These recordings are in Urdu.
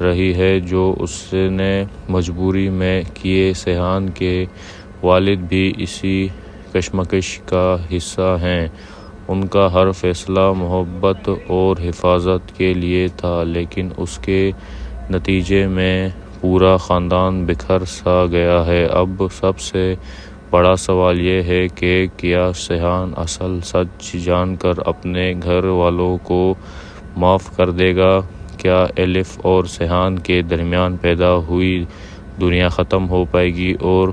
رہی ہے جو اس نے مجبوری میں کیے۔ سیحان کے والد بھی اسی کشمکش کا حصہ ہیں۔ ان کا ہر فیصلہ محبت اور حفاظت کے لیے تھا، لیکن اس کے نتیجے میں پورا خاندان بکھر سا گیا ہے۔ اب سب سے بڑا سوال یہ ہے کہ کیا سیحان اصل سچ جان کر اپنے گھر والوں کو معاف کر دے گا؟ کیا الف اور سیحان کے درمیان پیدا ہوئی دنیا ختم ہو پائے گی اور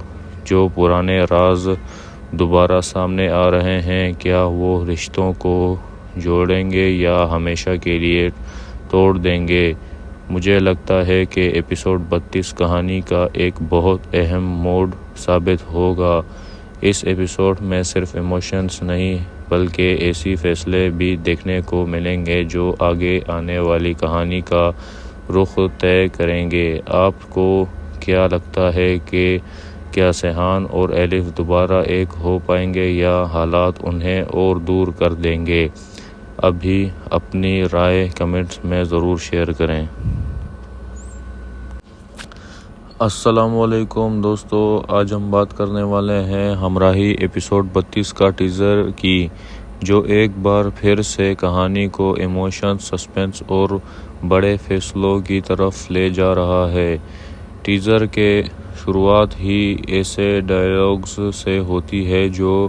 جو پرانے راز دوبارہ سامنے آ رہے ہیں کیا وہ رشتوں کو جوڑیں گے یا ہمیشہ کے لیے توڑ دیں گے؟ مجھے لگتا ہے کہ ایپیسوڈ 32 کہانی کا ایک بہت اہم موڑ ثابت ہوگا۔ اس ایپیسوڈ میں صرف ایموشنز نہیں بلکہ ایسی فیصلے بھی دیکھنے کو ملیں گے جو آگے آنے والی کہانی کا رخ طے کریں گے۔ آپ کو کیا لگتا ہے کہ کیا سیحان اور الف دوبارہ ایک ہو پائیں گے یا حالات انہیں اور دور کر دیں گے؟ ابھی اپنی رائے کمنٹس میں ضرور شیئر کریں۔ السلام علیکم دوستو، آج ہم بات کرنے والے ہیں ہمراہی ایپیسوڈ 32 کا ٹیزر کی، جو ایک بار پھر سے کہانی کو ایموشن، سسپنس اور بڑے فیصلوں کی طرف لے جا رہا ہے۔ ٹیزر کے شروعات ہی ایسے ڈائیلاگز سے ہوتی ہے جو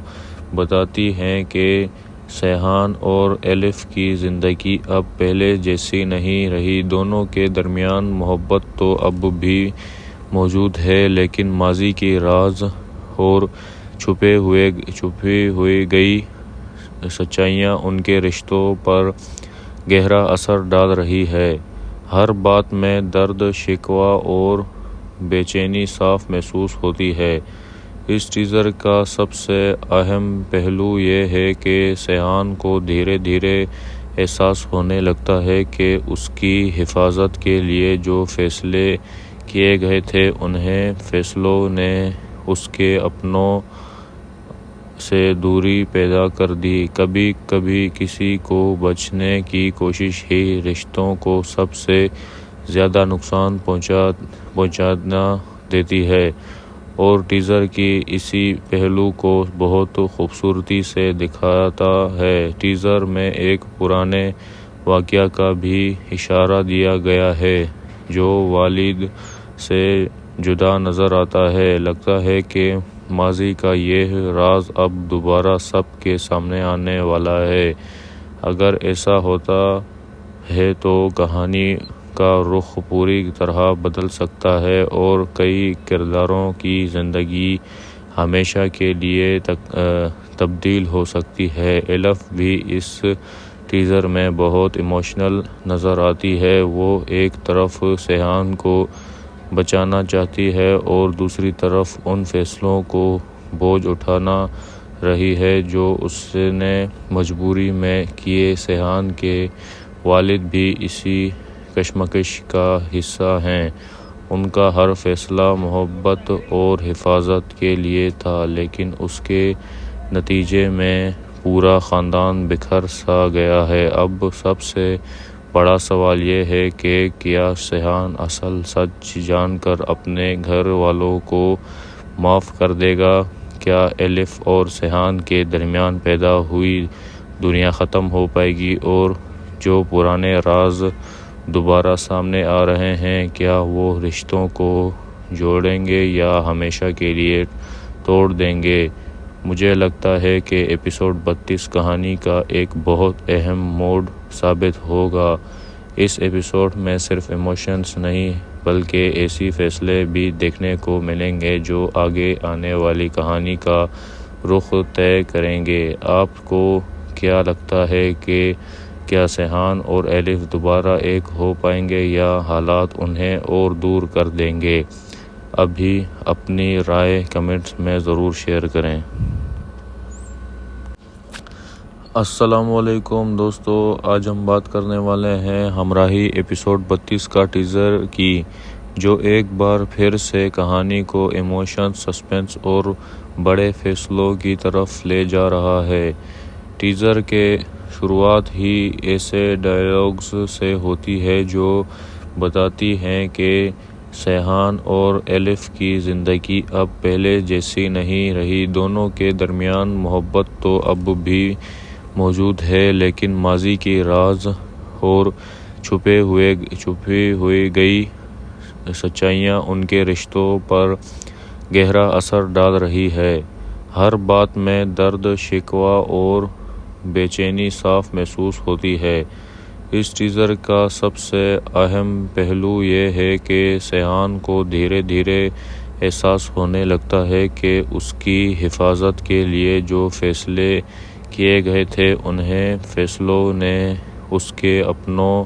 بتاتی ہیں کہ سیحان اور الف کی زندگی اب پہلے جیسی نہیں رہی۔ دونوں کے درمیان محبت تو اب بھی موجود ہے، لیکن ماضی کی راز اور چھپی ہوئی گئی سچائیاں ان کے رشتوں پر گہرا اثر ڈال رہی ہے۔ ہر بات میں درد، شکوہ اور بے چینی صاف محسوس ہوتی ہے۔ اس ٹیزر کا سب سے اہم پہلو یہ ہے کہ سیحان کو دھیرے دھیرے احساس ہونے لگتا ہے کہ اس کی حفاظت کے لیے جو فیصلے کیے گئے تھے انہیں فیصلوں نے اس کے اپنوں سے دوری پیدا کر دی۔ کبھی کبھی کسی کو بچانے کی کوشش ہی رشتوں کو سب سے زیادہ نقصان پہنچا دیتی ہے، اور ٹیزر کی اسی پہلو کو بہت خوبصورتی سے دکھاتا ہے۔ ٹیزر میں ایک پرانے واقعہ کا بھی اشارہ دیا گیا ہے جو والد سے جدا نظر آتا ہے۔ لگتا ہے کہ ماضی کا یہ راز اب دوبارہ سب کے سامنے آنے والا ہے۔ اگر ایسا ہوتا ہے تو کہانی کا رخ پوری طرح بدل سکتا ہے اور کئی کرداروں کی زندگی ہمیشہ کے لیے تبدیل ہو سکتی ہے۔ الف بھی اس ٹیزر میں بہت ایموشنل نظر آتی ہے۔ وہ ایک طرف سیحان کو بچانا چاہتی ہے اور دوسری طرف ان فیصلوں کو بوجھ اٹھانا رہی ہے جو اس نے مجبوری میں کیے۔ سیحان کے والد بھی اسی کشمکش کا حصہ ہیں۔ ان کا ہر فیصلہ محبت اور حفاظت کے لیے تھا، لیکن اس کے نتیجے میں پورا خاندان بکھر سا گیا ہے۔ اب سب سے بڑا سوال یہ ہے کہ کیا سیحان اصل سچ جان کر اپنے گھر والوں کو معاف کر دے گا؟ کیا الف اور سیحان کے درمیان پیدا ہوئی دنیا ختم ہو پائے گی اور جو پرانے راز دوبارہ سامنے آ رہے ہیں کیا وہ رشتوں کو جوڑیں گے یا ہمیشہ کے لیے توڑ دیں گے؟ مجھے لگتا ہے کہ ایپیسوڈ 32 کہانی کا ایک بہت اہم موڑ ثابت ہوگا۔ اس ایپیسوڈ میں صرف ایموشنز نہیں بلکہ ایسی فیصلے بھی دیکھنے کو ملیں گے جو آگے آنے والی کہانی کا رخ طے کریں گے۔ آپ کو کیا لگتا ہے کہ کیا سیحان اور الف دوبارہ ایک ہو پائیں گے یا حالات انہیں اور دور کر دیں گے؟ ابھی اپنی رائے کمنٹس میں ضرور شیئر کریں۔ السلام علیکم دوستو، آج ہم بات کرنے والے ہیں ہمراہی ایپیسوڈ 32 کا ٹیزر کی، جو ایک بار پھر سے کہانی کو ایموشن، سسپنس اور بڑے فیصلوں کی طرف لے جا رہا ہے۔ ٹیزر کے شروعات ہی ایسے ڈائیلاگز سے ہوتی ہے جو بتاتی ہیں کہ سیحان اور الف کی زندگی اب پہلے جیسی نہیں رہی۔ دونوں کے درمیان محبت تو اب بھی موجود ہے، لیکن ماضی کی راز اور چھپی ہوئی گئی سچائیاں ان کے رشتوں پر گہرا اثر ڈال رہی ہے۔ ہر بات میں درد، شکوہ اور بے چینی صاف محسوس ہوتی ہے۔ اس ٹیزر کا سب سے اہم پہلو یہ ہے کہ سیحان کو دھیرے دھیرے احساس ہونے لگتا ہے کہ اس کی حفاظت کے لیے جو فیصلے کیے گئے تھے، انہیں فیصلوں نے اس کے اپنوں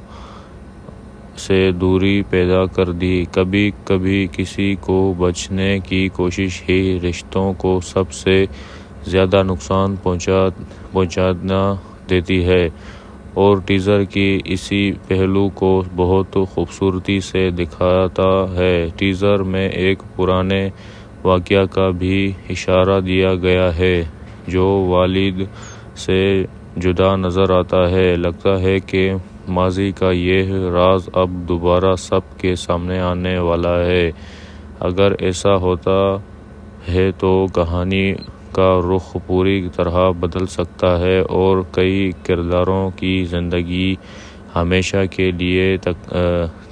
سے دوری پیدا کر دی۔ کبھی کبھی کسی کو بچانے کی کوشش ہی رشتوں کو سب سے زیادہ نقصان پہنچا دیتی ہے، اور ٹیزر کی اسی پہلو کو بہت خوبصورتی سے دکھاتا ہے۔ ٹیزر میں ایک پرانے واقعہ کا بھی اشارہ دیا گیا ہے جو والد سے جدا نظر آتا ہے۔ لگتا ہے کہ ماضی کا یہ راز اب دوبارہ سب کے سامنے آنے والا ہے۔ اگر ایسا ہوتا ہے تو کہانی کا رخ پوری طرح بدل سکتا ہے اور کئی کرداروں کی زندگی ہمیشہ کے لیے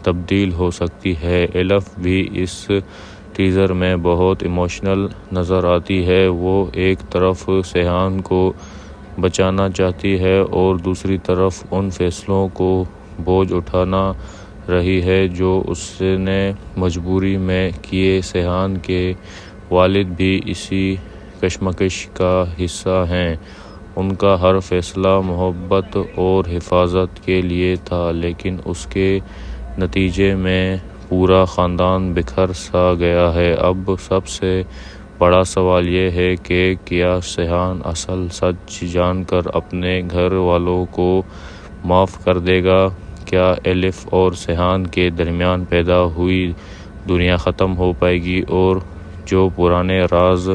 تبدیل ہو سکتی ہے۔ الف بھی اس ٹیزر میں بہت ایموشنل نظر آتی ہے۔ وہ ایک طرف سیحان کو بچانا چاہتی ہے اور دوسری طرف ان فیصلوں کو بوجھ اٹھانا رہی ہے جو اس نے مجبوری میں کیے۔ سیحان کے والد بھی اسی کشمکش کا حصہ ہیں۔ ان کا ہر فیصلہ محبت اور حفاظت کے لیے تھا، لیکن اس کے نتیجے میں پورا خاندان بکھر سا گیا ہے۔ اب سب سے بڑا سوال یہ ہے کہ کیا سیحان اصل سچ جان کر اپنے گھر والوں کو معاف کر دے گا؟ کیا الف اور سیحان کے درمیان پیدا ہوئی دنیا ختم ہو پائے گی اور جو پرانے راز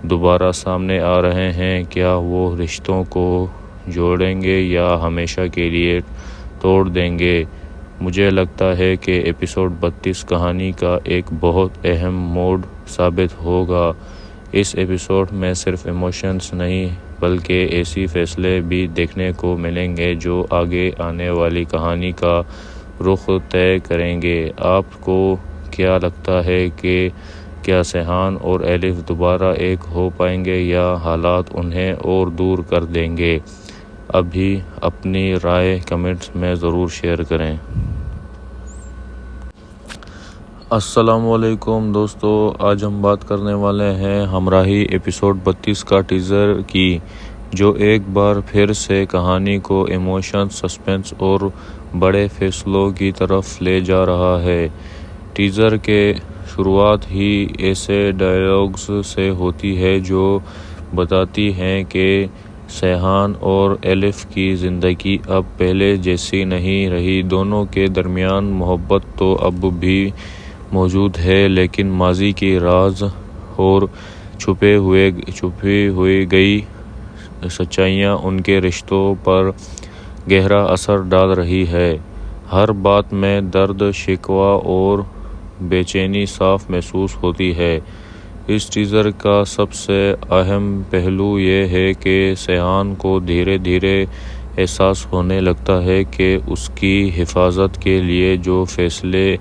دوبارہ سامنے آ رہے ہیں، کیا وہ رشتوں کو جوڑیں گے یا ہمیشہ کے لیے توڑ دیں گے؟ مجھے لگتا ہے کہ ایپیسوڈ 32 کہانی کا ایک بہت اہم موڑ ثابت ہوگا۔ اس ایپیسوڈ میں صرف ایموشنز نہیں بلکہ ایسی فیصلے بھی دیکھنے کو ملیں گے جو آگے آنے والی کہانی کا رخ طے کریں گے۔ آپ کو کیا لگتا ہے کہ کیا سیحان اور الف دوبارہ ایک ہو پائیں گے یا حالات انہیں اور دور کر دیں گے؟ ابھی اپنی رائے کمنٹس میں ضرور شیئر کریں۔ السلام علیکم دوستو، آج ہم بات کرنے والے ہیں ہمراہی ایپیسوڈ 32 کا ٹیزر کی، جو ایک بار پھر سے کہانی کو ایموشن، سسپنس اور بڑے فیصلوں کی طرف لے جا رہا ہے۔ ٹیزر کے شروعات ہی ایسے ڈائیلاگز سے ہوتی ہے جو بتاتی ہیں کہ سیحان اور الف کی زندگی اب پہلے جیسی نہیں رہی۔ دونوں کے درمیان محبت تو اب بھی موجود ہے، لیکن ماضی کی راز اور چھپی ہوئی گئی سچائیاں ان کے رشتوں پر گہرا اثر ڈال رہی ہے۔ ہر بات میں درد، شکوہ اور بے چینی صاف محسوس ہوتی ہے۔ اس ٹیزر کا سب سے اہم پہلو یہ ہے کہ سیحان کو دھیرے دھیرے احساس ہونے لگتا ہے کہ اس کی حفاظت کے لیے جو فیصلے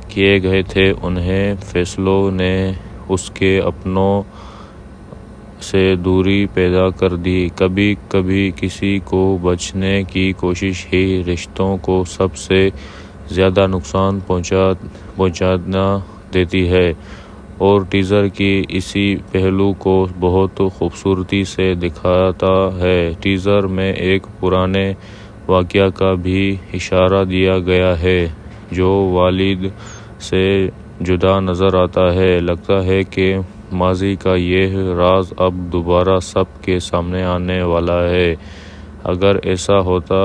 کیے گئے تھے، انہیں فیصلوں نے اس کے اپنوں سے دوری پیدا کر دی۔ کبھی کبھی کسی کو بچانے کی کوشش ہی رشتوں کو سب سے زیادہ نقصان پہنچا دیتی ہے، اور ٹیزر کی اسی پہلو کو بہت خوبصورتی سے دکھاتا ہے۔ ٹیزر میں ایک پرانے واقعہ کا بھی اشارہ دیا گیا ہے جو والد سے جدا نظر آتا ہے۔ لگتا ہے کہ ماضی کا یہ راز اب دوبارہ سب کے سامنے آنے والا ہے۔ اگر ایسا ہوتا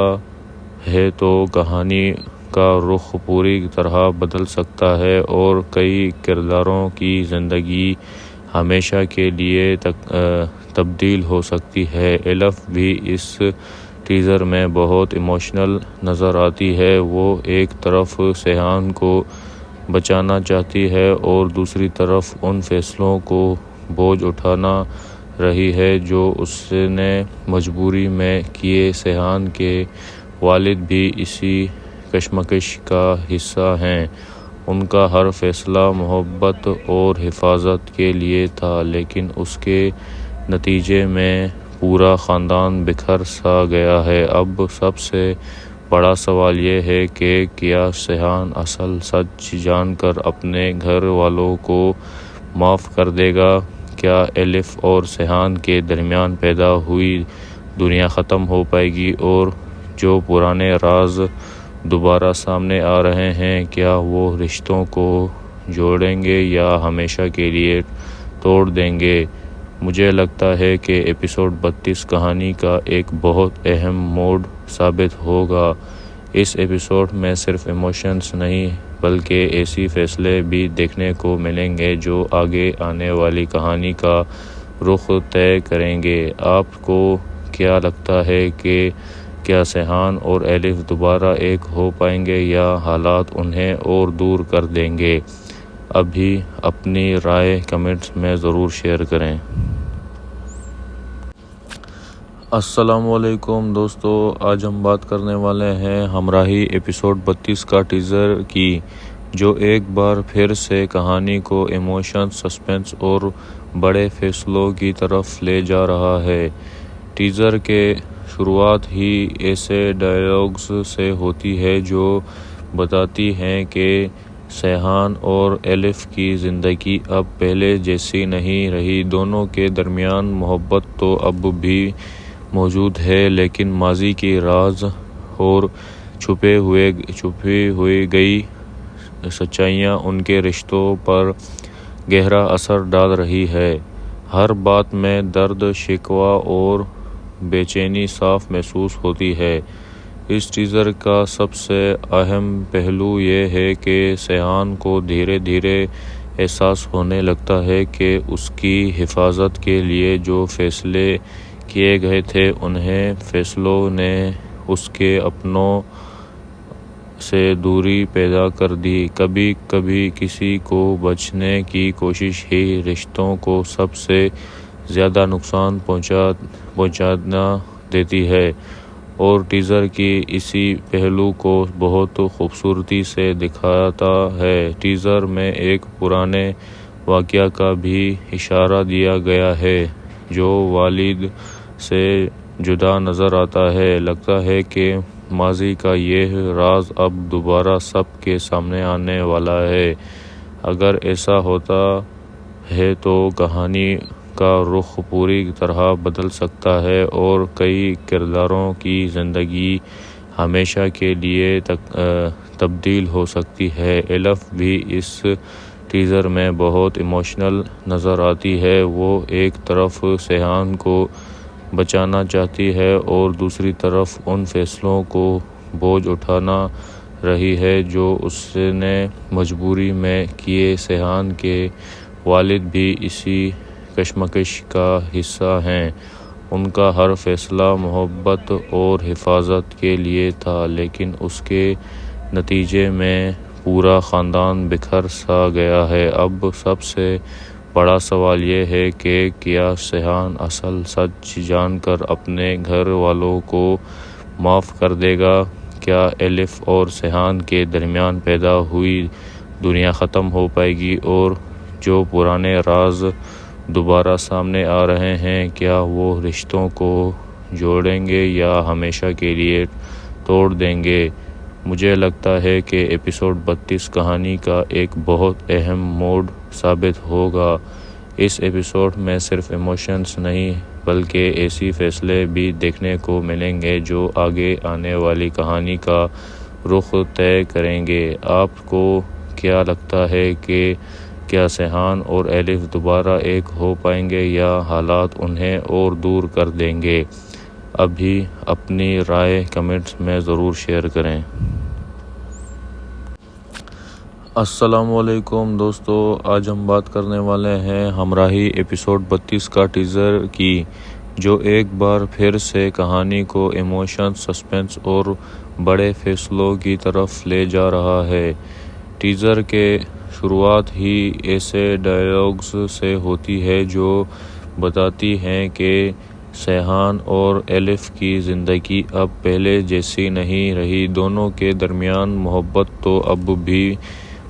ہے تو کہانی کا رخ پوری طرح بدل سکتا ہے اور کئی کرداروں کی زندگی ہمیشہ کے لیے تبدیل ہو سکتی ہے۔ الف بھی اس ٹیزر میں بہت ایموشنل نظر آتی ہے۔ وہ ایک طرف سیحان کو بچانا چاہتی ہے اور دوسری طرف ان فیصلوں کو بوجھ اٹھانا رہی ہے جو اس نے مجبوری میں کیے۔ سیحان کے والد بھی اسی کشمکش کا حصہ ہیں۔ ان کا ہر فیصلہ محبت اور حفاظت کے لیے تھا، لیکن اس کے نتیجے میں پورا خاندان بکھر سا گیا ہے۔ اب سب سے بڑا سوال یہ ہے کہ کیا سیحان اصل سچ جان کر اپنے گھر والوں کو معاف کر دے گا؟ کیا الف اور سیحان کے درمیان پیدا ہوئی دنیا ختم ہو پائے گی اور جو پرانے راز دوبارہ سامنے آ رہے ہیں کیا وہ رشتوں کو جوڑیں گے یا ہمیشہ کے لیے توڑ دیں گے؟ مجھے لگتا ہے کہ ایپیسوڈ 32 کہانی کا ایک بہت اہم موڑ ثابت ہوگا۔ اس ایپیسوڈ میں صرف ایموشنز نہیں بلکہ ایسی فیصلے بھی دیکھنے کو ملیں گے جو آگے آنے والی کہانی کا رخ طے کریں گے۔ آپ کو کیا لگتا ہے کہ کیا سیحان اور الف دوبارہ ایک ہو پائیں گے یا حالات انہیں اور دور کر دیں گے؟ ابھی اپنی رائے کمنٹس میں ضرور شیئر کریں۔ السلام علیکم دوستو، آج ہم بات کرنے والے ہیں ہمراہی ایپیسوڈ 32 کا ٹیزر کی، جو ایک بار پھر سے کہانی کو ایموشن، سسپنس اور بڑے فیصلوں کی طرف لے جا رہا ہے۔ ٹیزر کے شروعات ہی ایسے ڈائیلاگز سے ہوتی ہے جو بتاتی ہیں کہ سیحان اور الف کی زندگی اب پہلے جیسی نہیں رہی۔ دونوں کے درمیان محبت تو اب بھی موجود ہے، لیکن ماضی کی راز اور چھپی ہوئی گئی سچائیاں ان کے رشتوں پر گہرا اثر ڈال رہی ہے۔ ہر بات میں درد، شکوہ اور بے چینی صاف محسوس ہوتی ہے۔ اس ٹیزر کا سب سے اہم پہلو یہ ہے کہ سیحان کو دھیرے دھیرے احساس ہونے لگتا ہے کہ اس کی حفاظت کے لیے جو فیصلے کیے گئے تھے انہیں فیصلوں نے اس کے اپنوں سے دوری پیدا کر دی۔ کبھی کبھی کسی کو بچانے کی کوشش ہی رشتوں کو سب سے زیادہ نقصان پہنچا دیتی ہے، اور ٹیزر کی اسی پہلو کو بہت خوبصورتی سے دکھاتا ہے۔ ٹیزر میں ایک پرانے واقعہ کا بھی اشارہ دیا گیا ہے جو والد سے جدا نظر آتا ہے۔ لگتا ہے کہ ماضی کا یہ راز اب دوبارہ سب کے سامنے آنے والا ہے۔ اگر ایسا ہوتا ہے تو کہانی کا رخ پوری طرح بدل سکتا ہے اور کئی کرداروں کی زندگی ہمیشہ کے لیے تبدیل ہو سکتی ہے۔ الف بھی اس ٹیزر میں بہت ایموشنل نظر آتی ہے۔ وہ ایک طرف سیحان کو بچانا چاہتی ہے اور دوسری طرف ان فیصلوں کو بوجھ اٹھانا رہی ہے جو اس نے مجبوری میں کیے۔ سیحان کے والد بھی اسی کشمکش کا حصہ ہیں۔ ان کا ہر فیصلہ محبت اور حفاظت کے لیے تھا، لیکن اس کے نتیجے میں پورا خاندان بکھر سا گیا ہے۔ اب سب سے بڑا سوال یہ ہے کہ کیا سیحان اصل سچ جان کر اپنے گھر والوں کو معاف کر دے گا؟ کیا الف اور سیحان کے درمیان پیدا ہوئی دنیا ختم ہو پائے گی اور جو پرانے راز دوبارہ سامنے آ رہے ہیں کیا وہ رشتوں کو جوڑیں گے یا ہمیشہ کے لیے توڑ دیں گے؟ مجھے لگتا ہے کہ ایپیسوڈ 32 کہانی کا ایک بہت اہم موڑ ثابت ہوگا۔ اس ایپیسوڈ میں صرف ایموشنز نہیں بلکہ ایسی فیصلے بھی دیکھنے کو ملیں گے جو آگے آنے والی کہانی کا رخ طے کریں گے۔ آپ کو کیا لگتا ہے کہ کیا سیحان اور الف دوبارہ ایک ہو پائیں گے یا حالات انہیں اور دور کر دیں گے؟ ابھی اپنی رائے کمنٹس میں ضرور شیئر کریں۔ السلام علیکم دوستو، آج ہم بات کرنے والے ہیں ہمراہی ایپیسوڈ 32 کا ٹیزر کی، جو ایک بار پھر سے کہانی کو ایموشن، سسپنس اور بڑے فیصلوں کی طرف لے جا رہا ہے۔ ٹیزر کے شروعات ہی ایسے ڈائیلاگز سے ہوتی ہے جو بتاتی ہیں کہ سیحان اور ایلف کی زندگی اب پہلے جیسی نہیں رہی۔ دونوں کے درمیان محبت تو اب بھی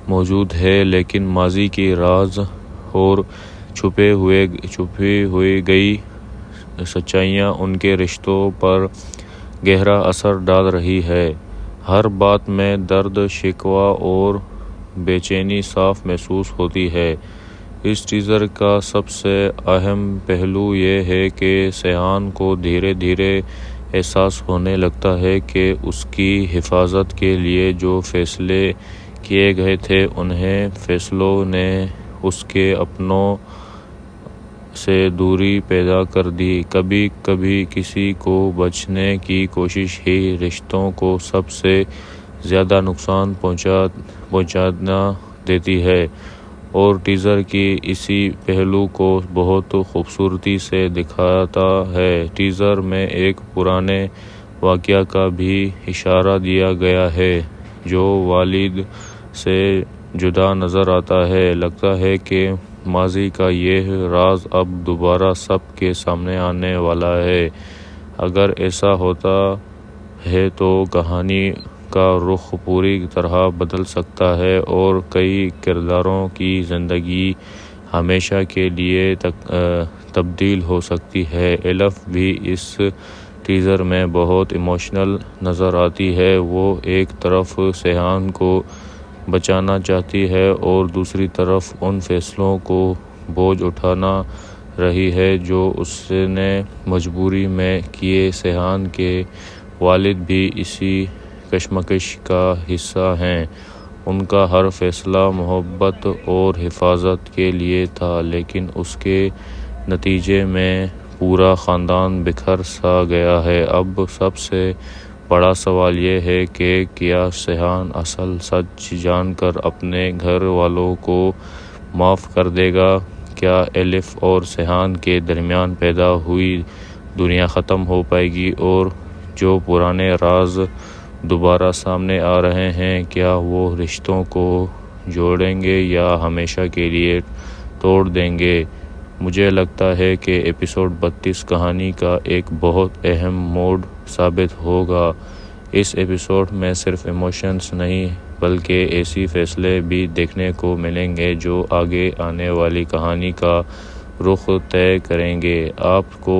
موجود ہے، لیکن ماضی کی راز اور چھپی ہوئی گئی سچائیاں ان کے رشتوں پر گہرا اثر ڈال رہی ہے۔ ہر بات میں درد، شکوہ اور بے چینی صاف محسوس ہوتی ہے۔ اس ٹیزر کا سب سے اہم پہلو یہ ہے کہ سیحان کو دھیرے دھیرے احساس ہونے لگتا ہے کہ اس کی حفاظت کے لیے جو فیصلے کیے گئے تھے، انہیں فیصلوں نے اس کے اپنوں سے دوری پیدا کر دی۔ کبھی کبھی کسی کو بچانے کی کوشش ہی رشتوں کو سب سے زیادہ نقصان پہنچا دیتی ہے، اور ٹیزر کی اسی پہلو کو بہت خوبصورتی سے دکھاتا ہے۔ ٹیزر میں ایک پرانے واقعہ کا بھی اشارہ دیا گیا ہے جو والد سے جدا نظر آتا ہے۔ لگتا ہے کہ ماضی کا یہ راز اب دوبارہ سب کے سامنے آنے والا ہے۔ اگر ایسا ہوتا ہے تو کہانی کا رخ پوری طرح بدل سکتا ہے اور کئی کرداروں کی زندگی ہمیشہ کے لیے تبدیل ہو سکتی ہے۔ ایلف بھی اس ٹیزر میں بہت ایموشنل نظر آتی ہے۔ وہ ایک طرف سیحان کو بچانا چاہتی ہے اور دوسری طرف ان فیصلوں کو بوجھ اٹھانا رہی ہے جو اس نے مجبوری میں کیے۔ سیحان کے والد بھی اسی کشمکش کا حصہ ہیں۔ ان کا ہر فیصلہ محبت اور حفاظت کے لیے تھا، لیکن اس کے نتیجے میں پورا خاندان بکھر سا گیا ہے۔ اب سب سے بڑا سوال یہ ہے کہ کیا سیحان اصل سچ جان کر اپنے گھر والوں کو معاف کر دے گا؟ کیا ایلف اور سیحان کے درمیان پیدا ہوئی دنیا ختم ہو پائے گی اور جو پرانے راز دوبارہ سامنے آ رہے ہیں، کیا وہ رشتوں کو جوڑیں گے یا ہمیشہ کے لیے توڑ دیں گے؟ مجھے لگتا ہے کہ ایپیسوڈ 32 کہانی کا ایک بہت اہم موڑ ثابت ہوگا۔ اس ایپیسوڈ میں صرف ایموشنز نہیں بلکہ ایسی فیصلے بھی دیکھنے کو ملیں گے جو آگے آنے والی کہانی کا رخ طے کریں گے۔ آپ کو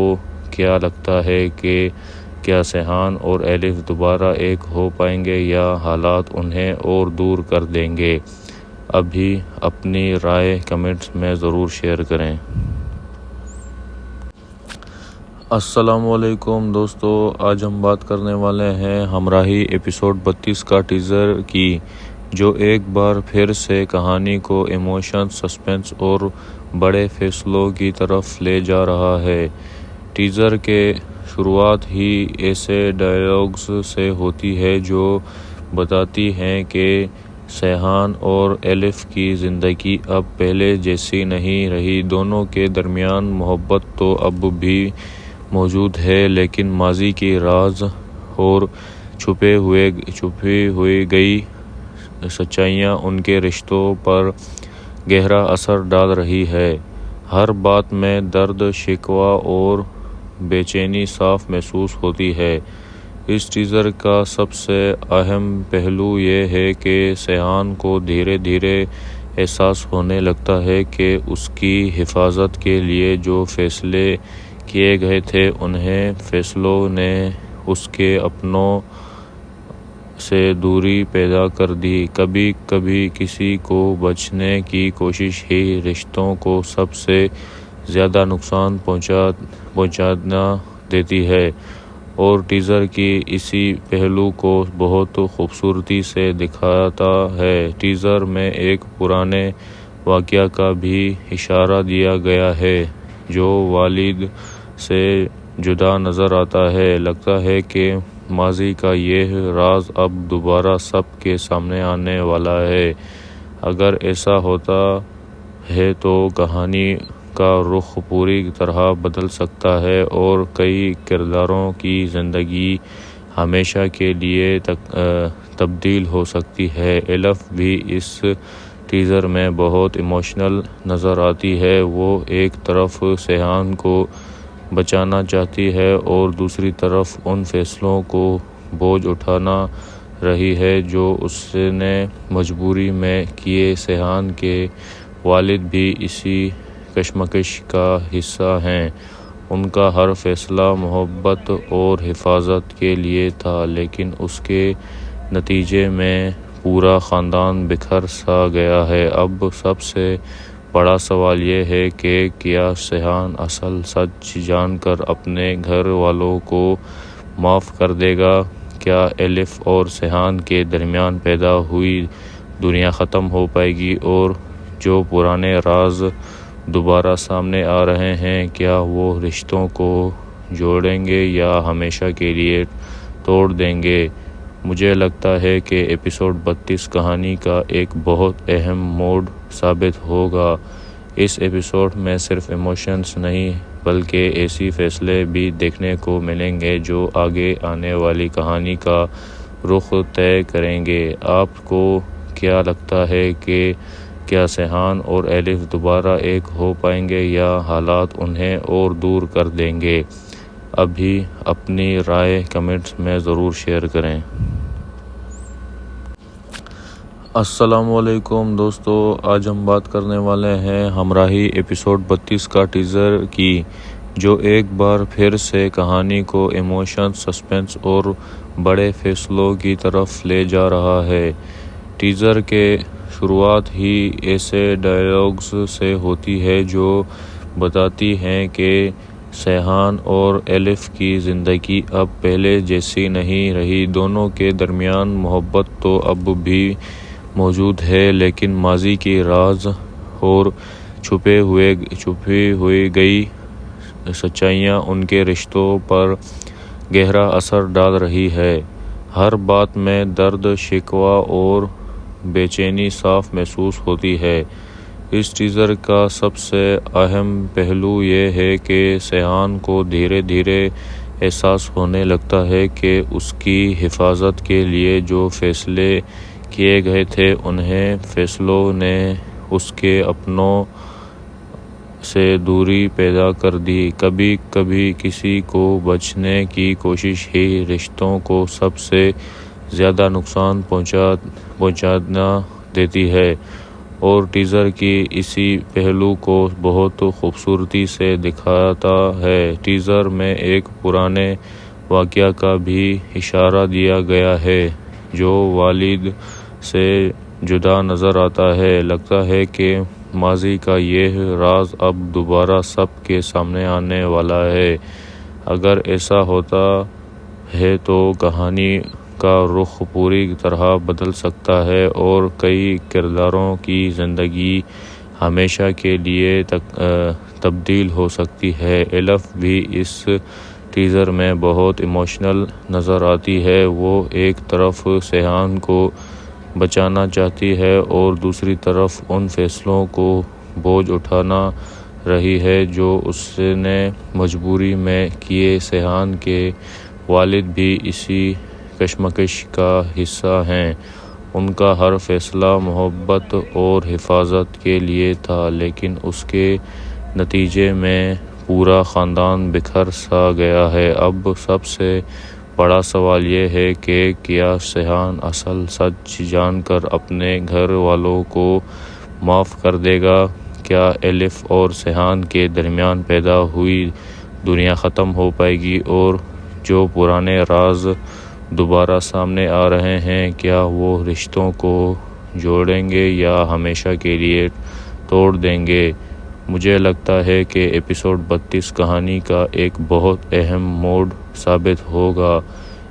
کیا لگتا ہے کہ کیا سیحان اور ایلف دوبارہ ایک ہو پائیں گے یا حالات انہیں اور دور کر دیں گے؟ ابھی اپنی رائے کمنٹس میں ضرور شیئر کریں۔ السلام علیکم دوستو، آج ہم بات کرنے والے ہیں ہمراہی ایپیسوڈ 32 کا ٹیزر کی، جو ایک بار پھر سے کہانی کو ایموشن، سسپنس اور بڑے فیصلوں کی طرف لے جا رہا ہے۔ ٹیزر کے شروعات ہی ایسے ڈائیلاگز سے ہوتی ہے جو بتاتی ہیں کہ سیحان اور ایلف کی زندگی اب پہلے جیسی نہیں رہی۔ دونوں کے درمیان محبت تو اب بھی موجود ہے، لیکن ماضی کی راز اور چھپی ہوئی گئی سچائیاں ان کے رشتوں پر گہرا اثر ڈال رہی ہے۔ ہر بات میں درد، شکوہ اور بے چینی صاف محسوس ہوتی ہے۔ اس ٹیزر کا سب سے اہم پہلو یہ ہے کہ سیحان کو دھیرے دھیرے احساس ہونے لگتا ہے کہ اس کی حفاظت کے لیے جو فیصلے کیے گئے تھے، انہیں فیصلوں نے اس کے اپنوں سے دوری پیدا کر دی۔ کبھی کبھی کسی کو بچانے کی کوشش ہی رشتوں کو سب سے زیادہ نقصان پہنچا دیتی ہے، اور ٹیزر کی اسی پہلو کو بہت خوبصورتی سے دکھاتا ہے۔ ٹیزر میں ایک پرانے واقعہ کا بھی اشارہ دیا گیا ہے جو والد سے جدا نظر آتا ہے۔ لگتا ہے کہ ماضی کا یہ راز اب دوبارہ سب کے سامنے آنے والا ہے۔ اگر ایسا ہوتا ہے تو کہانی کا رخ پوری طرح بدل سکتا ہے اور کئی کرداروں کی زندگی ہمیشہ کے لیے تبدیل ہو سکتی ہے۔ الف بھی اس ٹیزر میں بہت ایموشنل نظر آتی ہے۔ وہ ایک طرف سیحان کو بچانا چاہتی ہے اور دوسری طرف ان فیصلوں کو بوجھ اٹھانا رہی ہے جو اس نے مجبوری میں کیے۔ سیحان کے والد بھی اسی کشمکش کا حصہ ہیں۔ ان کا ہر فیصلہ محبت اور حفاظت کے لیے تھا، لیکن اس کے نتیجے میں پورا خاندان بکھر سا گیا ہے۔ اب سب سے بڑا سوال یہ ہے کہ کیا سیحان اصل سچ جان کر اپنے گھر والوں کو معاف کر دے گا؟ کیا الف اور سیحان کے درمیان پیدا ہوئی دنیا ختم ہو پائے گی اور جو پرانے راز دوبارہ سامنے آ رہے ہیں کیا وہ رشتوں کو جوڑیں گے یا ہمیشہ کے لیے توڑ دیں گے؟ مجھے لگتا ہے کہ ایپیسوڈ 32 کہانی کا ایک بہت اہم موڑ ثابت ہوگا۔ اس ایپیسوڈ میں صرف ایموشنز نہیں بلکہ ایسی فیصلے بھی دیکھنے کو ملیں گے جو آگے آنے والی کہانی کا رخ طے کریں گے۔ آپ کو کیا لگتا ہے کہ کیا سیحان اور الف دوبارہ ایک ہو پائیں گے یا حالات انہیں اور دور کر دیں گے؟ ابھی اپنی رائے کمنٹس میں ضرور شیئر کریں۔ السلام علیکم دوستو، آج ہم بات کرنے والے ہیں ہمراہی ایپیسوڈ 32 کا ٹیزر کی، جو ایک بار پھر سے کہانی کو ایموشن، سسپنس اور بڑے فیصلوں کی طرف لے جا رہا ہے۔ ٹیزر کے شروعات ہی ایسے ڈائیلاگز سے ہوتی ہے جو بتاتی ہیں کہ سیحان اور الف کی زندگی اب پہلے جیسی نہیں رہی۔ دونوں کے درمیان محبت تو اب بھی موجود ہے، لیکن ماضی کی راز اور چھپی ہوئی گئی سچائیاں ان کے رشتوں پر گہرا اثر ڈال رہی ہے۔ ہر بات میں درد، شکوہ اور بے چینی صاف محسوس ہوتی ہے۔ اس ٹیزر کا سب سے اہم پہلو یہ ہے کہ سیحان کو دھیرے دھیرے احساس ہونے لگتا ہے کہ اس کی حفاظت کے لیے جو فیصلے کیے گئے تھے انہیں فیصلوں نے اس کے اپنوں سے دوری پیدا کر دی۔ کبھی کبھی کسی کو بچانے کی کوشش ہی رشتوں کو سب سے زیادہ نقصان پہنچا دیتی ہے، اور ٹیزر کی اسی پہلو کو بہت خوبصورتی سے دکھاتا ہے۔ ٹیزر میں ایک پرانے واقعہ کا بھی اشارہ دیا گیا ہے جو والد سے جدا نظر آتا ہے۔ لگتا ہے کہ ماضی کا یہ راز اب دوبارہ سب کے سامنے آنے والا ہے۔ اگر ایسا ہوتا ہے تو کہانی کا رخ پوری طرح بدل سکتا ہے اور کئی کرداروں کی زندگی ہمیشہ کے لیے تبدیل ہو سکتی ہے۔ الف بھی اس ٹیزر میں بہت ایموشنل نظر آتی ہے۔ وہ ایک طرف سیحان کو بچانا چاہتی ہے اور دوسری طرف ان فیصلوں کو بوجھ اٹھانا رہی ہے جو اس نے مجبوری میں کیے۔ سیحان کے والد بھی اسی کشمکش کا حصہ ہیں۔ ان کا ہر فیصلہ محبت اور حفاظت کے لیے تھا، لیکن اس کے نتیجے میں پورا خاندان بکھر سا گیا ہے۔ اب سب سے بڑا سوال یہ ہے کہ کیا سیحان اصل سچ جان کر اپنے گھر والوں کو معاف کر دے گا؟ کیا الف اور سیحان کے درمیان پیدا ہوئی دنیا ختم ہو پائے گی اور جو پرانے راز دوبارہ سامنے آ رہے ہیں کیا وہ رشتوں کو جوڑیں گے یا ہمیشہ کے لیے توڑ دیں گے؟ مجھے لگتا ہے کہ ایپیسوڈ 32 کہانی کا ایک بہت اہم موڑ ثابت ہوگا۔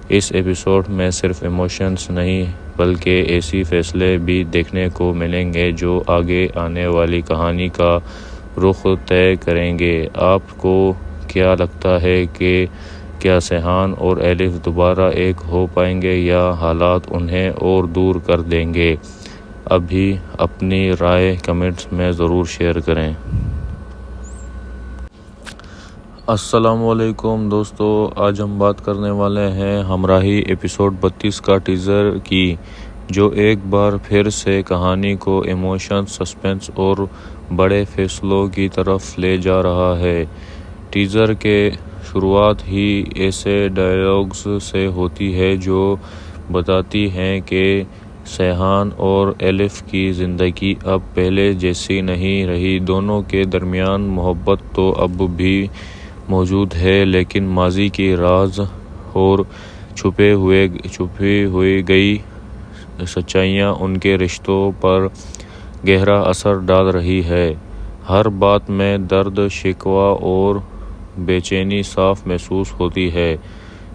اس ایپیسوڈ میں صرف ایموشنز نہیں بلکہ ایسی فیصلے بھی دیکھنے کو ملیں گے جو آگے آنے والی کہانی کا رخ طے کریں گے۔ آپ کو کیا لگتا ہے کہ کیا سیحان اور الف دوبارہ ایک ہو پائیں گے یا حالات انہیں اور دور کر دیں گے؟ ابھی اپنی رائے کمنٹس میں ضرور شیئر کریں۔ السلام علیکم دوستو، آج ہم بات کرنے والے ہیں ہمراہی ایپیسوڈ 32 کا ٹیزر کی، جو ایک بار پھر سے کہانی کو ایموشن، سسپنس اور بڑے فیصلوں کی طرف لے جا رہا ہے۔ ٹیزر کے شروعات ہی ایسے ڈائیلاگز سے ہوتی ہے جو بتاتی ہیں کہ سیحان اور الف کی زندگی اب پہلے جیسی نہیں رہی۔ دونوں کے درمیان محبت تو اب بھی موجود ہے، لیکن ماضی کی راز اور چھپی ہوئی گئی سچائیاں ان کے رشتوں پر گہرا اثر ڈال رہی ہے۔ ہر بات میں درد، شکوہ اور بے چینی صاف محسوس ہوتی ہے۔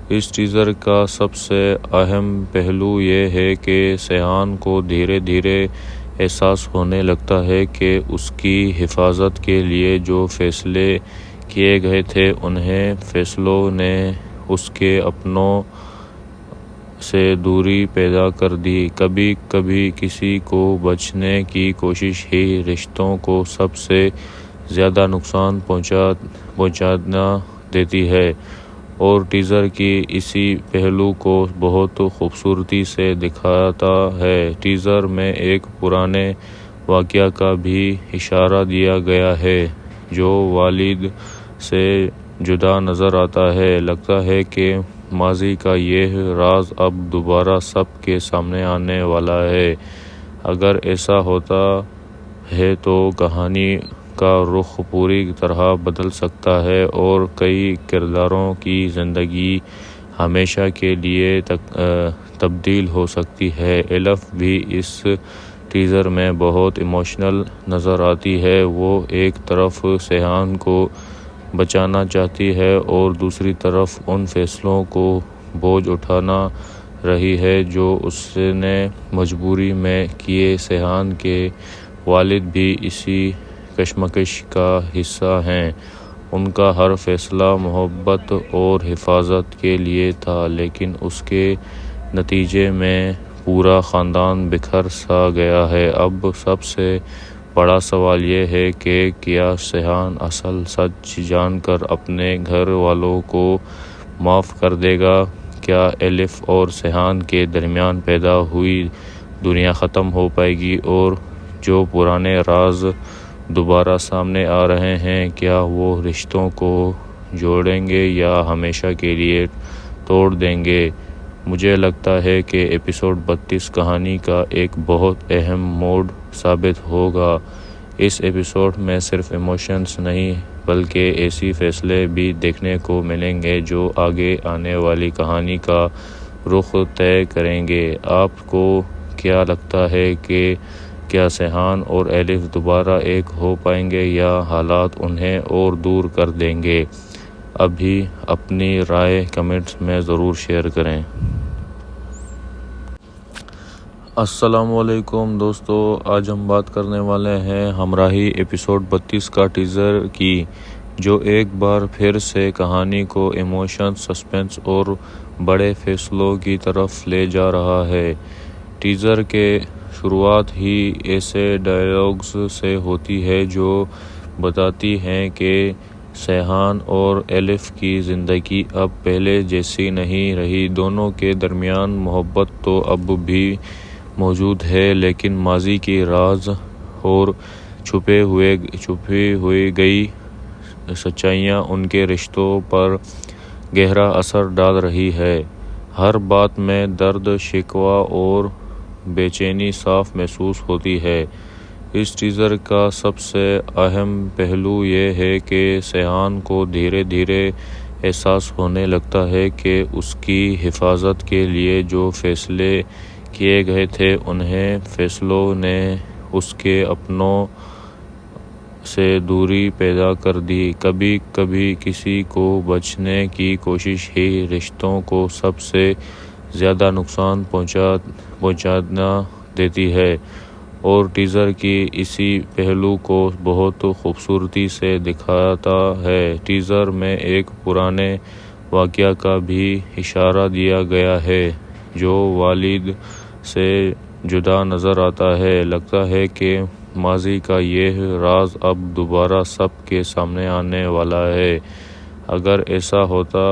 اس ٹیزر کا سب سے اہم پہلو یہ ہے کہ سیحان کو دھیرے دھیرے احساس ہونے لگتا ہے کہ اس کی حفاظت کے لیے جو فیصلے کیے گئے تھے، انہیں فیصلوں نے اس کے اپنوں سے دوری پیدا کر دی۔ کبھی کبھی کسی کو بچانے کی کوشش ہی رشتوں کو سب سے زیادہ نقصان پہنچا دیتی ہے، اور ٹیزر کی اسی پہلو کو بہت خوبصورتی سے دکھاتا ہے۔ ٹیزر میں ایک پرانے واقعہ کا بھی اشارہ دیا گیا ہے جو والد سے جدا نظر آتا ہے۔ لگتا ہے کہ ماضی کا یہ راز اب دوبارہ سب کے سامنے آنے والا ہے۔ اگر ایسا ہوتا ہے تو کہانی کا رخ پوری طرح بدل سکتا ہے اور کئی کرداروں کی زندگی ہمیشہ کے لیے تبدیل ہو سکتی ہے۔ الف بھی اس ٹیزر میں بہت ایموشنل نظر آتی ہے۔ وہ ایک طرف سیحان کو بچانا چاہتی ہے اور دوسری طرف ان فیصلوں کو بوجھ اٹھانا رہی ہے جو اس نے مجبوری میں کیے۔ سیحان کے والد بھی اسی کشمکش کا حصہ ہیں۔ ان کا ہر فیصلہ محبت اور حفاظت کے لیے تھا، لیکن اس کے نتیجے میں پورا خاندان بکھر سا گیا ہے۔ اب سب سے بڑا سوال یہ ہے کہ کیا سیحان اصل سچ جان کر اپنے گھر والوں کو معاف کر دے گا؟ کیا الف اور سیحان کے درمیان پیدا ہوئی دنیا ختم ہو پائے گی اور جو پرانے راز دوبارہ سامنے آ رہے ہیں، کیا وہ رشتوں کو جوڑیں گے یا ہمیشہ کے لیے توڑ دیں گے؟ مجھے لگتا ہے کہ ایپیسوڈ 32 کہانی کا ایک بہت اہم موڑ ثابت ہوگا۔ اس ایپیسوڈ میں صرف ایموشنز نہیں بلکہ ایسی فیصلے بھی دیکھنے کو ملیں گے جو آگے آنے والی کہانی کا رخ طے کریں گے۔ آپ کو کیا لگتا ہے کہ کیا سیحان اور الف دوبارہ ایک ہو پائیں گے یا حالات انہیں اور دور کر دیں گے؟ ابھی اپنی رائے کمنٹس میں ضرور شیئر کریں۔ السلام علیکم دوستو، آج ہم بات کرنے والے ہیں ہمراہی ایپیسوڈ 32 کا ٹیزر کی، جو ایک بار پھر سے کہانی کو ایموشن، سسپنس اور بڑے فیصلوں کی طرف لے جا رہا ہے۔ ٹیزر کے شروعات ہی ایسے ڈائیلاگز سے ہوتی ہے جو بتاتی ہیں کہ سیحان اور الف کی زندگی اب پہلے جیسی نہیں رہی۔ دونوں کے درمیان محبت تو اب بھی موجود ہے، لیکن ماضی کی راز اور چھپی ہوئی گئی سچائیاں ان کے رشتوں پر گہرا اثر ڈال رہی ہے۔ ہر بات میں درد، شکوہ اور بے چینی صاف محسوس ہوتی ہے۔ اس ٹیزر کا سب سے اہم پہلو یہ ہے کہ سیحان کو دھیرے دھیرے احساس ہونے لگتا ہے کہ اس کی حفاظت کے لیے جو فیصلے کیے گئے تھے، انہیں فیصلوں نے اس کے اپنوں سے دوری پیدا کر دی۔ کبھی کبھی کسی کو بچانے کی کوشش ہی رشتوں کو سب سے زیادہ نقصان پہنچا دیتی ہے، اور ٹیزر کی اسی پہلو کو بہت خوبصورتی سے دکھاتا ہے۔ ٹیزر میں ایک پرانے واقعہ کا بھی اشارہ دیا گیا ہے جو والد سے جدا نظر آتا ہے۔ لگتا ہے کہ ماضی کا یہ راز اب دوبارہ سب کے سامنے آنے والا ہے۔ اگر ایسا ہوتا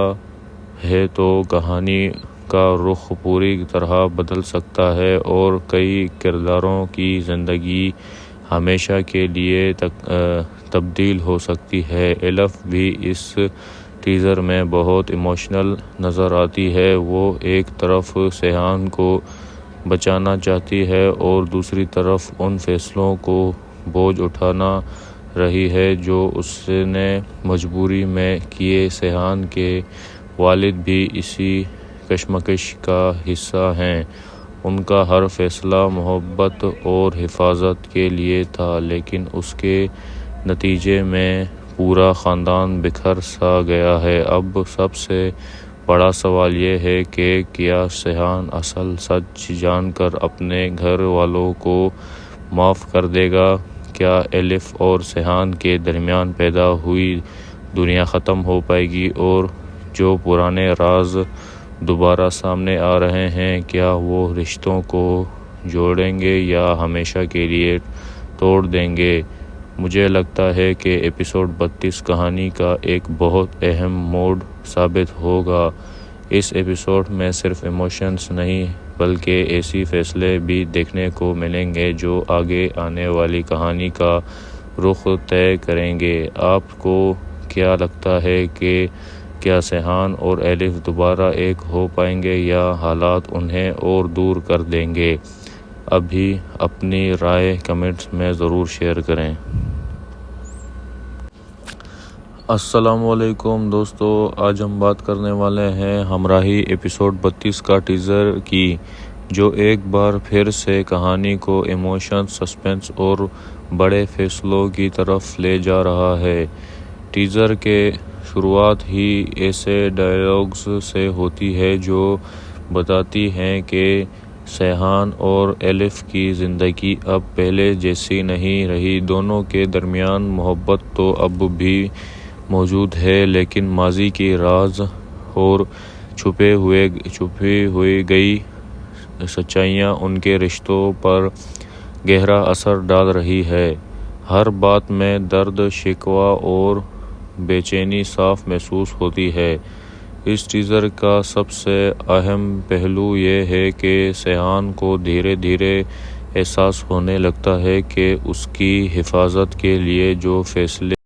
ہے تو کہانی کا رخ پوری طرح بدل سکتا ہے اور کئی کرداروں کی زندگی ہمیشہ کے لیے تبدیل ہو سکتی ہے۔ الف بھی اس ٹیزر میں بہت ایموشنل نظر آتی ہے۔ وہ ایک طرف سیحان کو بچانا چاہتی ہے اور دوسری طرف ان فیصلوں کو بوجھ اٹھانا رہی ہے جو اس نے مجبوری میں کیے۔ سیحان کے والد بھی اسی کشمکش کا حصہ ہیں۔ ان کا ہر فیصلہ محبت اور حفاظت کے لیے تھا، لیکن اس کے نتیجے میں پورا خاندان بکھر سا گیا ہے۔ اب سب سے بڑا سوال یہ ہے کہ کیا سیحان اصل سچ جان کر اپنے گھر والوں کو معاف کر دے گا؟ کیا الف اور سیحان کے درمیان پیدا ہوئی دنیا ختم ہو پائے گی اور جو پرانے راز دوبارہ سامنے آ رہے ہیں کیا وہ رشتوں کو جوڑیں گے یا ہمیشہ کے لیے توڑ دیں گے؟ مجھے لگتا ہے کہ ایپیسوڈ 32 کہانی کا ایک بہت اہم موڑ ثابت ہوگا۔ اس ایپیسوڈ میں صرف ایموشنز نہیں بلکہ ایسی فیصلے بھی دیکھنے کو ملیں گے جو آگے آنے والی کہانی کا رخ طے کریں گے۔ آپ کو کیا لگتا ہے کہ کیا سیحان اور الف دوبارہ ایک ہو پائیں گے یا حالات انہیں اور دور کر دیں گے؟ ابھی اپنی رائے کمنٹس میں ضرور شیئر کریں۔ السلام علیکم دوستو، آج ہم بات کرنے والے ہیں ہمراہی ایپیسوڈ 32 کا ٹیزر کی، جو ایک بار پھر سے کہانی کو ایموشن، سسپنس اور بڑے فیصلوں کی طرف لے جا رہا ہے۔ ٹیزر کے شروعات ہی ایسے ڈائیلاگز سے ہوتی ہے جو بتاتی ہیں کہ سیحان اور الف کی زندگی اب پہلے جیسی نہیں رہی۔ دونوں کے درمیان محبت تو اب بھی موجود ہے، لیکن ماضی کی راز اور چھپی ہوئی گئی سچائیاں ان کے رشتوں پر گہرا اثر ڈال رہی ہے۔ ہر بات میں درد، شکوہ اور بے چینی صاف محسوس ہوتی ہے۔ اس ٹیزر کا سب سے اہم پہلو یہ ہے کہ سیحان کو دھیرے دھیرے احساس ہونے لگتا ہے کہ اس کی حفاظت کے لیے جو فیصلے